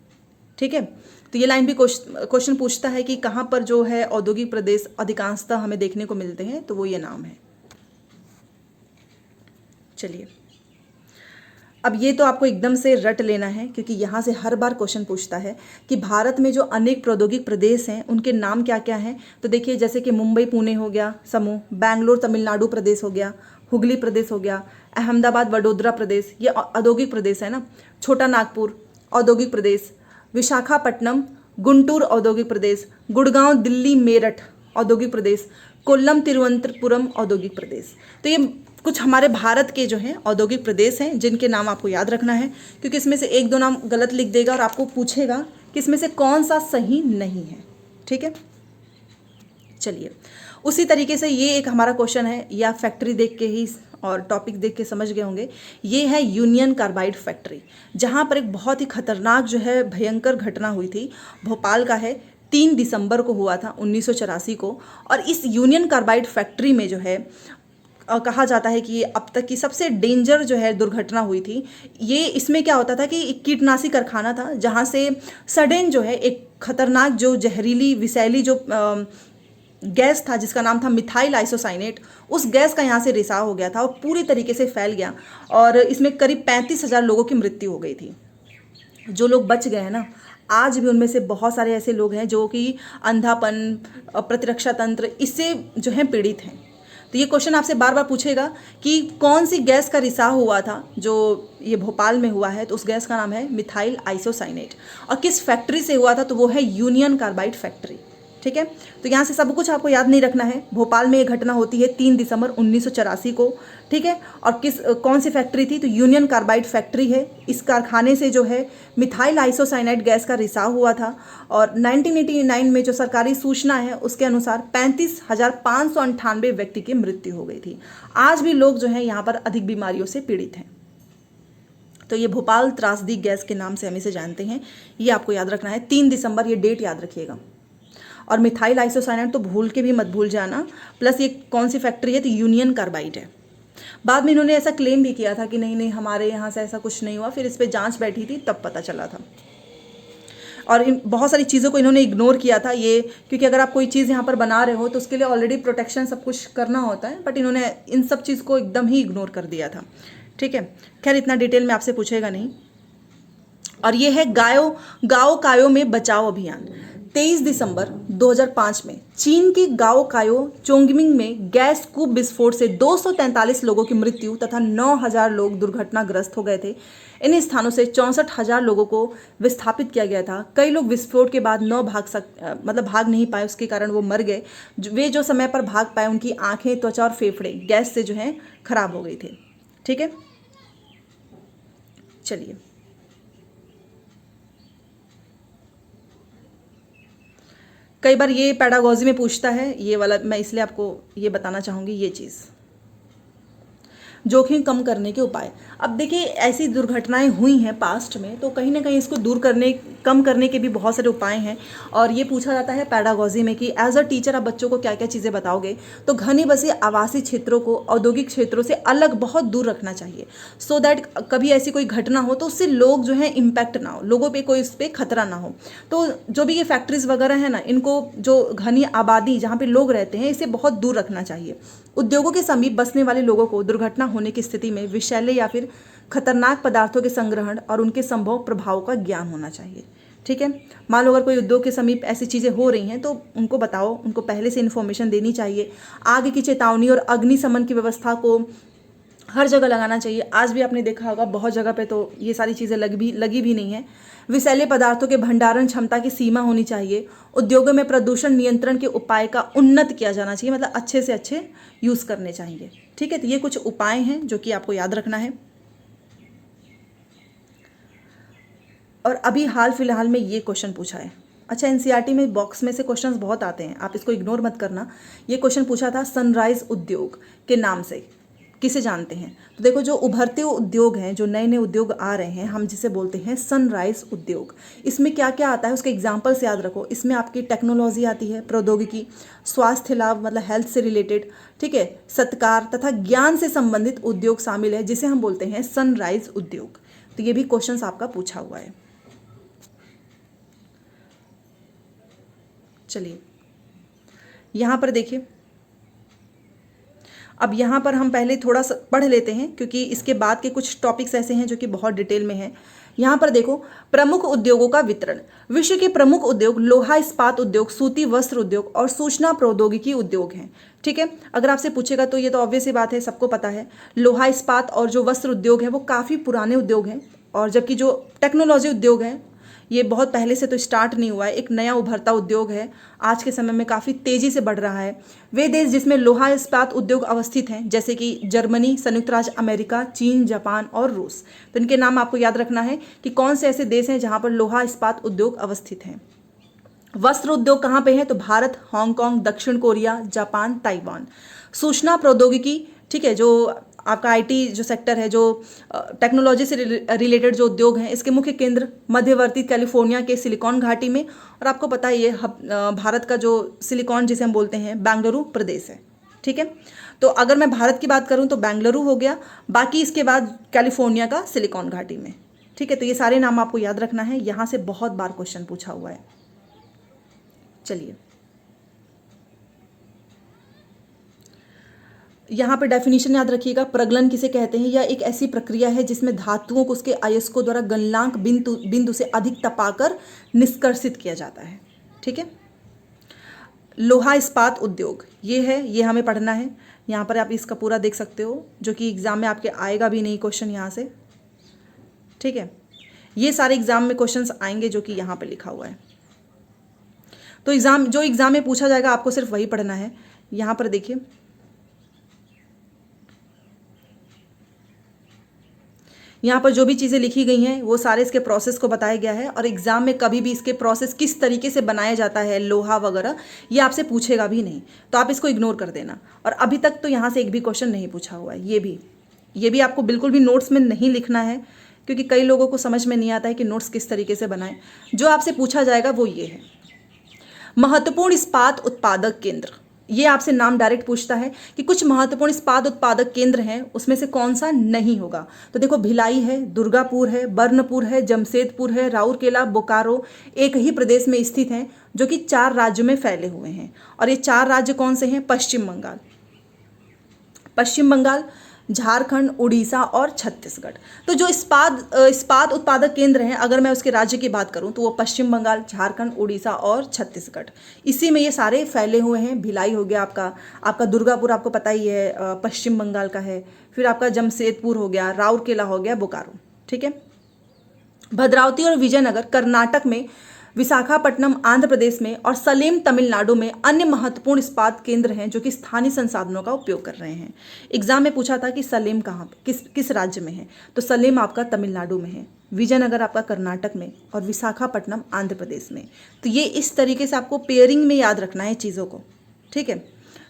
ठीक है। तो ये लाइन भी क्वेश्चन पूछता है कि कहाँ पर जो है औद्योगिक प्रदेश अधिकांशतः हमें देखने को मिलते हैं, तो वो ये नाम है। चलिए, अब ये तो आपको एकदम से रट लेना है क्योंकि यहाँ से हर बार क्वेश्चन पूछता है कि भारत में जो अनेक प्रौद्योगिक प्रदेश हैं उनके नाम क्या क्या हैं। तो देखिए, जैसे कि मुंबई पुणे हो गया समूह, बैंगलोर तमिलनाडु प्रदेश हो गया, हुगली प्रदेश हो गया, अहमदाबाद वडोदरा प्रदेश, ये औद्योगिक प्रदेश है ना, छोटा नागपुर औद्योगिक प्रदेश, विशाखापट्टनम गुंटूर औद्योगिक प्रदेश, गुड़गांव दिल्ली मेरठ औद्योगिक प्रदेश, कोल्लम तिरुवनंतपुरम औद्योगिक प्रदेश। तो ये कुछ हमारे भारत के जो हैं औद्योगिक प्रदेश हैं जिनके नाम आपको याद रखना है, क्योंकि इसमें से एक दो नाम गलत लिख देगा और आपको पूछेगा कि इसमें से कौन सा सही नहीं है, ठीक है। चलिए, उसी तरीके से ये एक हमारा क्वेश्चन है, या फैक्ट्री देख के ही और टॉपिक देख के समझ गए होंगे। ये है यूनियन कार्बाइड फैक्ट्री, जहाँ पर एक बहुत ही खतरनाक जो है भयंकर घटना हुई थी, भोपाल का है, 3 दिसंबर को हुआ था 1984 को। और इस यूनियन कार्बाइड फैक्ट्री में जो है कहा जाता है कि ये अब तक की सबसे डेंजर जो है दुर्घटना हुई थी। ये इसमें क्या होता था कि एक कीटनाशी कारखाना था जहाँ से सडन जो है एक खतरनाक जो जहरीली विषैली जो गैस था जिसका नाम था मिथाइल आइसोसाइनेट, उस गैस का यहाँ से रिसाव हो गया था और पूरी तरीके से फैल गया और इसमें करीब 35,000 लोगों की मृत्यु हो गई थी। जो लोग बच गए हैं ना, आज भी उनमें से बहुत सारे ऐसे लोग हैं जो कि अंधापन, प्रतिरक्षा तंत्र इससे जो है पीड़ित हैं। तो ये क्वेश्चन आपसे बार बार पूछेगा कि कौन सी गैस का रिसाव हुआ था जो ये भोपाल में हुआ है, तो उस गैस का नाम है मिथाइल आइसोसाइनेट। और किस फैक्ट्री से हुआ था, तो वो है यूनियन कार्बाइड फैक्ट्री। ठीक है, तो यहाँ से सब कुछ आपको याद नहीं रखना है। भोपाल में ये घटना होती है 3 दिसंबर 1984 को। ठीक है, और कौन सी फैक्ट्री थी, तो यूनियन कार्बाइड फैक्ट्री है। इस कारखाने से जो है मिथाइल आइसोसाइनाइड गैस का रिसाव हुआ था और 1989 में जो सरकारी सूचना है उसके अनुसार 35,598 व्यक्ति की मृत्यु हो गई थी। आज भी लोग जो है यहाँ पर अधिक बीमारियों से पीड़ित हैं। तो ये भोपाल त्रासदी गैस के नाम से हम इसे जानते हैं, ये आपको याद रखना है। 3 दिसंबर, ये डेट याद रखिएगा। और मिथाइल आइसोसाइनेट तो भूल के भी मत भूल जाना। प्लस ये कौन सी फैक्ट्री है, तो यूनियन कार्बाइड है। बाद में इन्होंने ऐसा क्लेम भी किया था कि नहीं नहीं हमारे यहाँ से ऐसा कुछ नहीं हुआ, फिर इस पर जांच बैठी थी तब पता चला था। और इन बहुत सारी चीज़ों को इन्होंने इग्नोर किया था ये, क्योंकि अगर आप कोई चीज़ यहाँ पर बना रहे हो तो उसके लिए ऑलरेडी प्रोटेक्शन सब कुछ करना होता है, बट इन्होंने इन सब चीज़ को एकदम ही इग्नोर कर दिया था। ठीक है, खैर इतना डिटेल में आपसे पूछेगा नहीं। और ये है गाओ कायो में बचाओ अभियान। 23 दिसंबर 2005 में चीन के गाओ कायो चोंगमिंग में गैस कूप विस्फोट से 243 लोगों की मृत्यु तथा 9,000 लोग दुर्घटनाग्रस्त हो गए थे। इन स्थानों से 64,000 लोगों को विस्थापित किया गया था। कई लोग विस्फोट के बाद भाग नहीं पाए, उसके कारण वो मर गए। वे जो समय पर भाग पाए उनकी आंखें, त्वचा और फेफड़े गैस से जो है खराब हो गए थे। ठीक है, चलिए कई बार ये पैडागोजी में पूछता है, ये वाला मैं इसलिए आपको ये बताना चाहूँगी। ये चीज़ जोखिम कम करने के उपाय। अब देखिए ऐसी दुर्घटनाएं हुई हैं पास्ट में, तो कहीं ना कहीं इसको कम करने के भी बहुत सारे उपाय हैं। और ये पूछा जाता है पैडागोजी में कि एज अ टीचर आप बच्चों को क्या क्या चीज़ें बताओगे, तो घने बसे आवासीय क्षेत्रों को औद्योगिक क्षेत्रों से अलग बहुत दूर रखना चाहिए, सो दैट कभी ऐसी कोई घटना हो तो उससे लोग जो है इम्पैक्ट ना हो, लोगों पे कोई उस पर खतरा ना हो। तो जो भी ये फैक्ट्रीज वगैरह है ना, इनको जो घनी आबादी जहाँ पे लोग रहते हैं इसे बहुत दूर रखना चाहिए। उद्योगों के समीप बसने वाले लोगों को दुर्घटना होने की स्थिति में विषैले या फिर खतरनाक पदार्थों के संग्रहण और उनके संभव प्रभाव का ज्ञान होना चाहिए। ठीक है, मान लो अगर कोई उद्योग के समीप ऐसी चीज़ें हो रही हैं तो उनको बताओ, उनको पहले से इन्फॉर्मेशन देनी चाहिए। आग की चेतावनी और अग्निशमन की व्यवस्था को हर जगह लगाना चाहिए। आज भी आपने देखा होगा बहुत जगह पे तो ये सारी चीज़ें लगी भी नहीं है। विषैले पदार्थों के भंडारण क्षमता की सीमा होनी चाहिए। उद्योगों में प्रदूषण नियंत्रण के उपाय का उन्नत किया जाना चाहिए, मतलब अच्छे से अच्छे यूज़ करने चाहिए। ठीक है, तो ये कुछ उपाय हैं जो कि आपको याद रखना है। और अभी हाल फिलहाल में ये क्वेश्चन पूछा है। अच्छा, एनसीईआरटी में बॉक्स में से क्वेश्चंस बहुत आते हैं, आप इसको इग्नोर मत करना। ये क्वेश्चन पूछा था सनराइज उद्योग के नाम से किसे जानते हैं, तो देखो जो उभरते उद्योग हैं, जो नए नए उद्योग आ रहे हैं, हम जिसे बोलते हैं सनराइज उद्योग। इसमें क्या क्या आता है उसके एग्जाम्पल्स याद रखो। इसमें आपकी टेक्नोलॉजी आती है, प्रौद्योगिकी, स्वास्थ्य लाभ मतलब हेल्थ से रिलेटेड, ठीक है, सत्कार तथा ज्ञान से संबंधित उद्योग शामिल है, जिसे हम बोलते हैं सनराइज उद्योग। तो ये भी क्वेश्चन आपका पूछा हुआ है। चलिए यहाँ पर देखिए, अब यहाँ पर हम पहले थोड़ा सा पढ़ लेते हैं क्योंकि इसके बाद के कुछ टॉपिक्स ऐसे हैं जो कि बहुत डिटेल में हैं। यहाँ पर देखो, प्रमुख उद्योगों का वितरण। विश्व के प्रमुख उद्योग लोहा इस्पात उद्योग, सूती वस्त्र उद्योग और सूचना प्रौद्योगिकी उद्योग हैं। ठीक है, अगर आपसे पूछेगा तो ये तो ऑब्वियस सी बात है, सबको पता है। लोहा इस्पात और जो वस्त्र उद्योग है वो काफ़ी पुराने उद्योग हैं, और जबकि जो टेक्नोलॉजी उद्योग है ये बहुत पहले से तो स्टार्ट नहीं हुआ है, एक नया उभरता उद्योग है, आज के समय में काफ़ी तेज़ी से बढ़ रहा है। वे देश जिसमें लोहा इस्पात उद्योग अवस्थित हैं जैसे कि जर्मनी, संयुक्त राज्य अमेरिका, चीन, जापान और रूस। तो इनके नाम आपको याद रखना है कि कौन से ऐसे देश हैं जहाँ पर लोहा इस्पात उद्योग अवस्थित हैं। वस्त्र उद्योग कहाँ पे है, तो भारत, हांगकांग, दक्षिण कोरिया, जापान, ताइवान। सूचना प्रौद्योगिकी, ठीक है, जो आपका आईटी जो सेक्टर है, जो टेक्नोलॉजी से रिलेटेड जो उद्योग हैं, इसके मुख्य केंद्र मध्यवर्ती कैलिफोर्निया के सिलिकॉन घाटी में, और आपको पता है ये भारत का जो सिलिकॉन जिसे हम बोलते हैं बेंगलुरु प्रदेश है। ठीक है, तो अगर मैं भारत की बात करूं तो बेंगलुरु हो गया, बाकी इसके बाद कैलिफोर्निया का सिलिकॉन घाटी में। ठीक है, तो ये सारे नाम आपको याद रखना है, यहाँ से बहुत बार क्वेश्चन पूछा हुआ है। चलिए, यहाँ पे डेफिनेशन याद रखिएगा। प्रगलन किसे कहते हैं? यह एक ऐसी प्रक्रिया है जिसमें धातुओं को उसके अयस्कों द्वारा गलनांक बिंदु से अधिक तपाकर निष्कर्षित किया जाता है। ठीक है, लोहा इस्पात उद्योग ये है, ये हमें पढ़ना है। यहाँ पर आप इसका पूरा देख सकते हो, जो कि एग्जाम में आपके आएगा भी नहीं क्वेश्चन यहाँ से। ठीक है, ये सारे एग्जाम में क्वेश्चंस आएंगे जो कि यहाँ पे लिखा हुआ है। तो एग्जाम में पूछा जाएगा आपको सिर्फ वही पढ़ना है। यहाँ पर देखिए, यहाँ पर जो भी चीज़ें लिखी गई हैं वो सारे इसके प्रोसेस को बताया गया है, और एग्जाम में कभी भी इसके प्रोसेस किस तरीके से बनाया जाता है, लोहा वगैरह, ये आपसे पूछेगा भी नहीं, तो आप इसको इग्नोर कर देना। और अभी तक तो यहाँ से एक भी क्वेश्चन नहीं पूछा हुआ है। ये भी आपको बिल्कुल भी नोट्स में नहीं लिखना है, क्योंकि कई लोगों को समझ में नहीं आता है कि नोट्स किस तरीके से बनाएं। जो आपसे पूछा जाएगा वो ये है, महत्वपूर्ण इस्पात उत्पादक केंद्र। ये आपसे नाम डायरेक्ट पूछता है कि कुछ महत्वपूर्ण इस्पात उत्पादक केंद्र हैं, उसमें से कौन सा नहीं होगा। तो देखो, भिलाई है, दुर्गापुर है, बर्नपुर है, जमशेदपुर है, राउरकेला, बोकारो एक ही प्रदेश में स्थित हैं, जो कि 4 राज्यों में फैले हुए हैं। और ये 4 राज्य कौन से हैं? पश्चिम बंगाल, झारखंड, उड़ीसा और छत्तीसगढ़। तो जो इस्पात उत्पादक केंद्र हैं, अगर मैं उसके राज्य की बात करूं तो वो पश्चिम बंगाल, झारखंड, उड़ीसा और छत्तीसगढ़, इसी में ये सारे फैले हुए हैं। भिलाई हो गया आपका दुर्गापुर, आपको पता ही है पश्चिम बंगाल का है। फिर आपका जमशेदपुर हो गया, राउरकेला हो गया, बोकारो। ठीक है, भद्रावती और विजयनगर कर्नाटक में, विशाखापट्टनम आंध्र प्रदेश में और सलेम तमिलनाडु में अन्य महत्वपूर्ण इस्पात केंद्र हैं जो कि स्थानीय संसाधनों का उपयोग कर रहे हैं। एग्जाम में पूछा था कि सलेम कहाँ पे, किस राज्य में है, तो सलेम आपका तमिलनाडु में है, विजयनगर आपका कर्नाटक में और विशाखापट्टनम आंध्र प्रदेश में। तो ये इस तरीके से आपको पेयरिंग में याद रखना है चीज़ों को। ठीक है,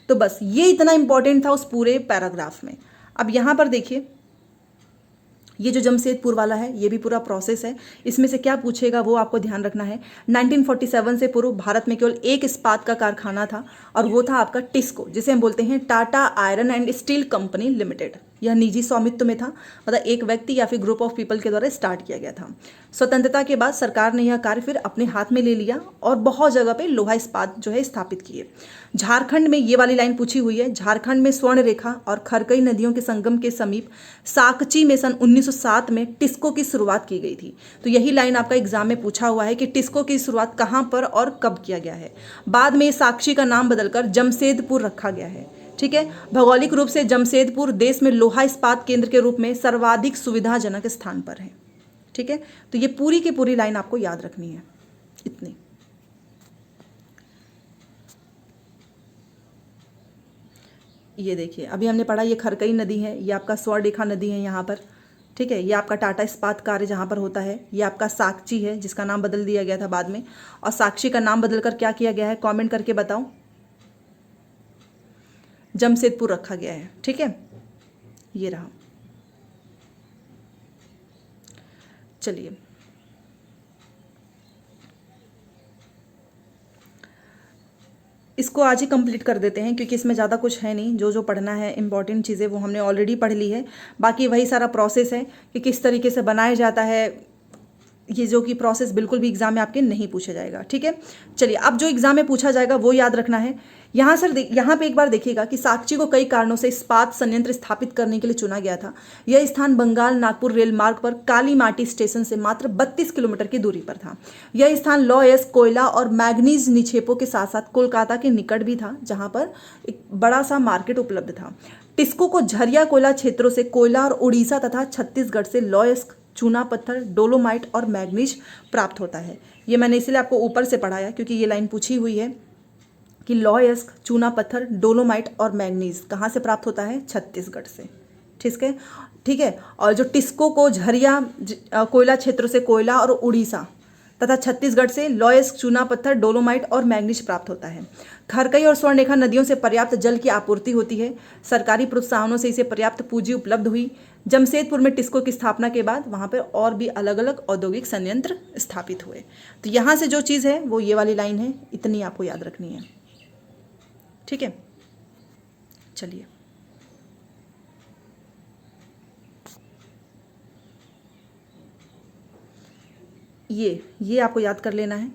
तो बस ये इतना इंपॉर्टेंट था उस पूरे पैराग्राफ में। अब यहाँ पर देखिए, ये जो जमशेदपुर वाला है ये भी पूरा प्रोसेस है, इसमें से क्या पूछेगा वो आपको ध्यान रखना है। 1947 से पूर्व भारत में केवल एक इस्पात का कारखाना था, और वो था आपका टिस्को, जिसे हम बोलते हैं Tata iron and steel company limited. यह निजी स्वामित्व में था, मतलब एक व्यक्ति या फिर ग्रुप ऑफ पीपल के द्वारा स्टार्ट किया गया था। स्वतंत्रता के बाद सरकार ने यह कार्य फिर अपने हाथ में ले लिया और बहुत जगह पे लोहा इस्पात जो है स्थापित किए। झारखंड में ये वाली लाइन पूछी हुई है, झारखंड में स्वर्ण रेखा और खरकई नदियों के संगम के समीप साकची में सन 1907 में टिस्को की शुरुआत की गई थी। तो यही लाइन आपका एग्जाम में पूछा हुआ है कि टिस्को की शुरुआत कहाँ पर और कब किया गया है। बाद में साक्षी का नाम बदलकर जमशेदपुर रखा गया है। ठीक है, भौगोलिक रूप से जमशेदपुर देश में लोहा इस्पात केंद्र के रूप में सर्वाधिक सुविधाजनक स्थान पर है। ठीक है, तो ये पूरी की पूरी लाइन आपको याद रखनी है, इतनी। ये देखिए, अभी हमने पढ़ा, ये खरकई नदी है, ये आपका स्वर्णरेखा नदी है यहाँ पर। ठीक है, ये आपका टाटा इस्पात कार्य जहाँ पर होता है, ये आपका साक्षी है जिसका नाम बदल दिया गया था बाद में, और साक्षी का नाम बदलकर क्या किया गया है, कमेंट करके बताओ। जमशेदपुर रखा गया है। ठीक है, ये रहा। चलिए, इसको आज ही कंप्लीट कर देते हैं, क्योंकि इसमें ज़्यादा कुछ है नहीं। जो पढ़ना है इंपॉर्टेंट चीज़ें वो हमने ऑलरेडी पढ़ ली है। बाकी वही सारा प्रोसेस है कि किस तरीके से बनाया जाता है, ये जो कि प्रोसेस बिल्कुल भी एग्जाम में आपके नहीं पूछा जाएगा। ठीक है, चलिए, अब जो एग्जाम में पूछा जाएगा वो याद रखना है। यहाँ पे एक बार देखिएगा कि साक्षी को कई कारणों से इस्पात संयंत्र स्थापित करने के लिए चुना गया था। यह स्थान बंगाल नागपुर रेल मार्ग पर काली माटी स्टेशन से मात्र 32 किलोमीटर की दूरी पर था। यह स्थान लौह कोयला और मैग्नीज निक्षेपों के साथ साथ कोलकाता के निकट भी था, जहाँ पर एक बड़ा सा मार्केट उपलब्ध था। टिस्को को झरिया कोयला क्षेत्रों से कोयला और उड़ीसा तथा छत्तीसगढ़ से लौह, चूना पत्थर, डोलोमाइट और मैग्नीज प्राप्त होता है। ये मैंने इसलिए आपको ऊपर से पढ़ाया क्योंकि ये लाइन पूछी हुई है कि लौह, चूना पत्थर, डोलोमाइट और मैग्नीज कहाँ से प्राप्त होता है, छत्तीसगढ़ से। ठीक है, और जो टिस्को को झरिया कोयला क्षेत्र से कोयला और उड़ीसा तथा छत्तीसगढ़ से लॉयस्क, चूना पत्थर, डोलोमाइट और मैग्नीज प्राप्त होता है। खरकई और स्वर्णरेखा नदियों से पर्याप्त जल की आपूर्ति होती है। सरकारी प्रोत्साहनों से इसे पर्याप्त पूंजी उपलब्ध हुई। जमशेदपुर में टिस्को की स्थापना के बाद वहाँ पर और भी अलग अलग औद्योगिक संयंत्र स्थापित हुए। तो यहाँ से जो चीज़ है वो ये वाली लाइन है, इतनी आपको याद रखनी है। ठीक है, चलिए ये आपको याद कर लेना है।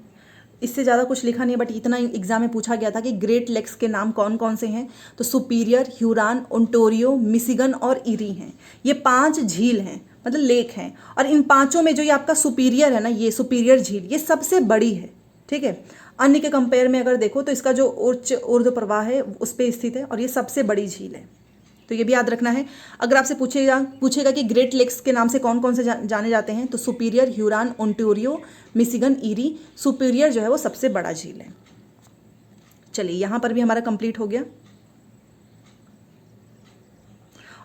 इससे ज़्यादा कुछ लिखा नहीं है, बट इतना एग्जाम में पूछा गया था कि ग्रेट लेक्स के नाम कौन कौन से हैं। तो सुपीरियर, ह्यूरॉन, ओंटारियो, मिशिगन और इरी हैं। ये 5 झील हैं, मतलब लेक हैं। और इन 5 में जो ये आपका सुपीरियर है ना, ये सुपीरियर झील ये सबसे बड़ी है। ठीक है, अन्य के कंपेयर में अगर देखो तो इसका जो उच्च ऊर्ध्व प्रवाह है उस पर स्थित है और ये सबसे बड़ी झील है। तो ये भी याद रखना है। अगर आपसे पूछेगा कि ग्रेट लेक्स के नाम से कौन कौन से जाने जाते हैं, तो superior, Huron, Ontario, Michigan, eri. Superior जो है वो सबसे बड़ा झील है। चलिए यहाँ पर भी हमारा कंप्लीट हो गया।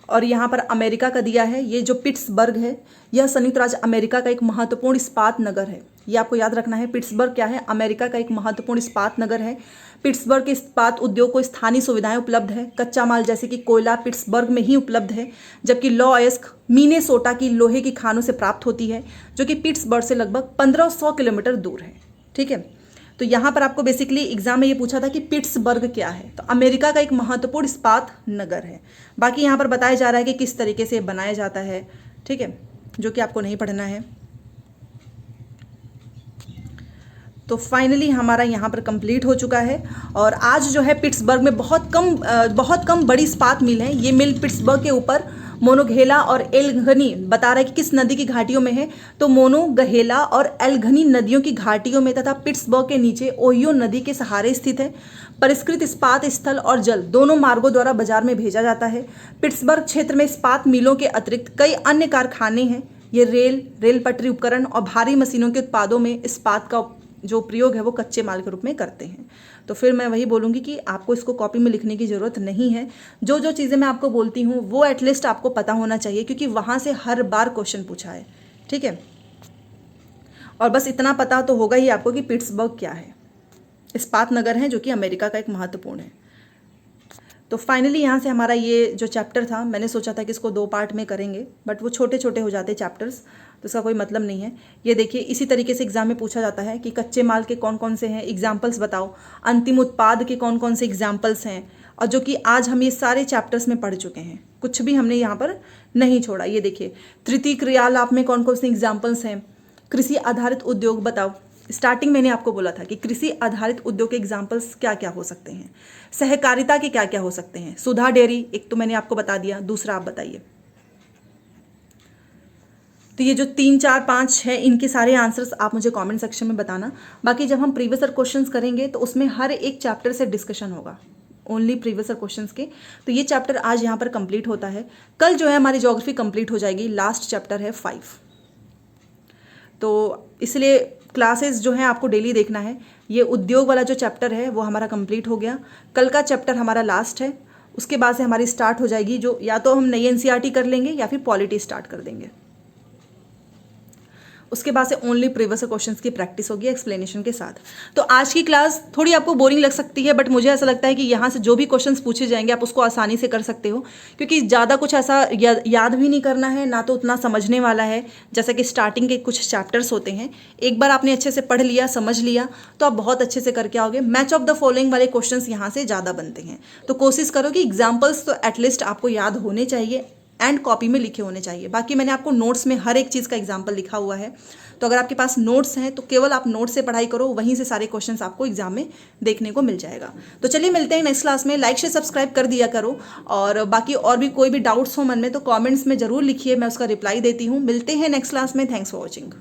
और यहाँ पर अमेरिका का दिया है, ये जो पिट्सबर्ग है यह संयुक्त राज्य अमेरिका का एक महत्वपूर्ण इस्पात नगर है। ये आपको याद रखना है। पिट्सबर्ग क्या है? अमेरिका का एक महत्वपूर्ण इस्पात नगर है। पिट्सबर्ग के इस्पात उद्योग को स्थानीय सुविधाएं उपलब्ध है। कच्चा माल जैसे कि कोयला पिट्सबर्ग में ही उपलब्ध है, जबकि लॉयस्क मिनेसोटा की लोहे की खानों से प्राप्त होती है, जो कि पिट्सबर्ग से लगभग 1500 किलोमीटर दूर है। ठीक है, तो यहाँ पर आपको बेसिकली एग्जाम में ये पूछा था कि पिट्सबर्ग क्या है, तो अमेरिका का एक महत्वपूर्ण इस्पात नगर है। बाकी यहाँ पर बताया जा रहा है कि किस तरीके से बनाया जाता है। ठीक है, जो कि आपको नहीं पढ़ना है। तो फाइनली हमारा यहाँ पर कंप्लीट हो चुका है। और आज जो है पिट्सबर्ग में बहुत कम बड़ी इस्पात मिल है। ये मिल पिट्सबर्ग के ऊपर मोनोगहेला और एल्गनी बता रहा है कि किस नदी की घाटियों में है, तो मोनोगहेला और एल्गनी नदियों की घाटियों में तथा पिट्सबर्ग के नीचे ओहियो नदी के सहारे स्थित है। परिष्कृत इस्पात स्थल और जल दोनों मार्गों द्वारा बाजार में भेजा जाता है। पिट्सबर्ग क्षेत्र में इस्पात मिलों के अतिरिक्त कई अन्य कारखाने हैं। ये रेल पटरी उपकरण और भारी मशीनों के उत्पादों में इस्पात का जो प्रयोग है वो कच्चे माल के रूप में करते हैं। तो फिर मैं वही बोलूँगी कि आपको इसको कॉपी में लिखने की ज़रूरत नहीं है। जो जो चीज़ें मैं आपको बोलती हूँ वो एटलीस्ट आपको पता होना चाहिए, क्योंकि वहाँ से हर बार क्वेश्चन पूछा है। ठीक है, और बस इतना पता तो होगा ही आपको कि पिट्सबर्ग क्या है। इस्पात नगर है जो कि अमेरिका का एक महत्वपूर्ण है। तो फाइनली यहाँ से हमारा ये जो चैप्टर था, मैंने सोचा था कि इसको 2 पार्ट में करेंगे, बट वो छोटे छोटे हो जाते चैप्टर्स, तो इसका कोई मतलब नहीं है। ये देखिए, इसी तरीके से एग्जाम में पूछा जाता है कि कच्चे माल के कौन कौन से हैं, एग्जाम्पल्स बताओ। अंतिम उत्पाद के कौन कौन से एग्जाम्पल्स हैं, और जो कि आज हम ये सारे चैप्टर्स में पढ़ चुके हैं, कुछ भी हमने यहाँ पर नहीं छोड़ा। ये देखिए, तृतीय क्रियालाप में कौन कौन से एग्जाम्पल्स हैं। कृषि आधारित उद्योग बताओ। स्टार्टिंग मैंने आपको बोला था कि कृषि आधारित उद्योग के एग्जाम्पल्स क्या क्या हो सकते हैं। सहकारिता के क्या क्या हो सकते हैं। सुधा डेयरी एक तो मैंने आपको बता दिया, दूसरा आप बताइए। तो ये जो 3, 4, 5, 6 इनके सारे आंसर्स आप मुझे कमेंट सेक्शन में बताना। बाकी जब हम प्रीवियस ईयर क्वेश्चंस करेंगे तो उसमें हर एक चैप्टर से डिस्कशन होगा, ओनली प्रीवियस ईयर क्वेश्चंस के। तो ये चैप्टर आज यहाँ पर कंप्लीट होता है। कल जो है हमारी ज्योग्राफी कंप्लीट हो जाएगी, लास्ट चैप्टर है 5। तो इसलिए क्लासेस जो हैं आपको डेली देखना है। ये उद्योग वाला जो चैप्टर है वो हमारा कंप्लीट हो गया। कल का चैप्टर हमारा लास्ट है, उसके बाद से हमारी स्टार्ट हो जाएगी, जो या तो हम नई एनसीईआरटी कर लेंगे या फिर पॉलिटी स्टार्ट कर देंगे। उसके बाद से ओनली प्रीवियस क्वेश्चंस की प्रैक्टिस होगी एक्सप्लेनेशन के साथ। तो आज की क्लास थोड़ी आपको बोरिंग लग सकती है, बट मुझे ऐसा लगता है कि यहाँ से जो भी क्वेश्चंस पूछे जाएंगे आप उसको आसानी से कर सकते हो, क्योंकि ज़्यादा कुछ ऐसा याद भी नहीं करना है, ना तो उतना समझने वाला है। जैसा कि स्टार्टिंग के कुछ चैप्टर्स होते हैं, एक बार आपने अच्छे से पढ़ लिया, समझ लिया, तो आप बहुत अच्छे से करके आओगे। मैच ऑफ द फॉलोइंग वाले क्वेश्चन यहाँ से ज़्यादा बनते हैं। तो कोशिश करो कि एग्जाम्पल्स तो एटलीस्ट आपको याद होने चाहिए एंड कॉपी में लिखे होने चाहिए। बाकी मैंने आपको नोट्स में हर एक चीज़ का एग्जाम्पल लिखा हुआ है, तो अगर आपके पास नोट्स हैं तो केवल आप नोट्स से पढ़ाई करो, वहीं से सारे क्वेश्चंस आपको एग्जाम में देखने को मिल जाएगा। तो चलिए मिलते हैं नेक्स्ट क्लास में। लाइक से सब्सक्राइब कर दिया करो, और बाकी और भी कोई भी डाउट्स हो मन में तो कमेंट्स में ज़रूर लिखिए, मैं उसका रिप्लाई देती हूँ। मिलते हैं नेक्स्ट क्लास में। Thanks for watching.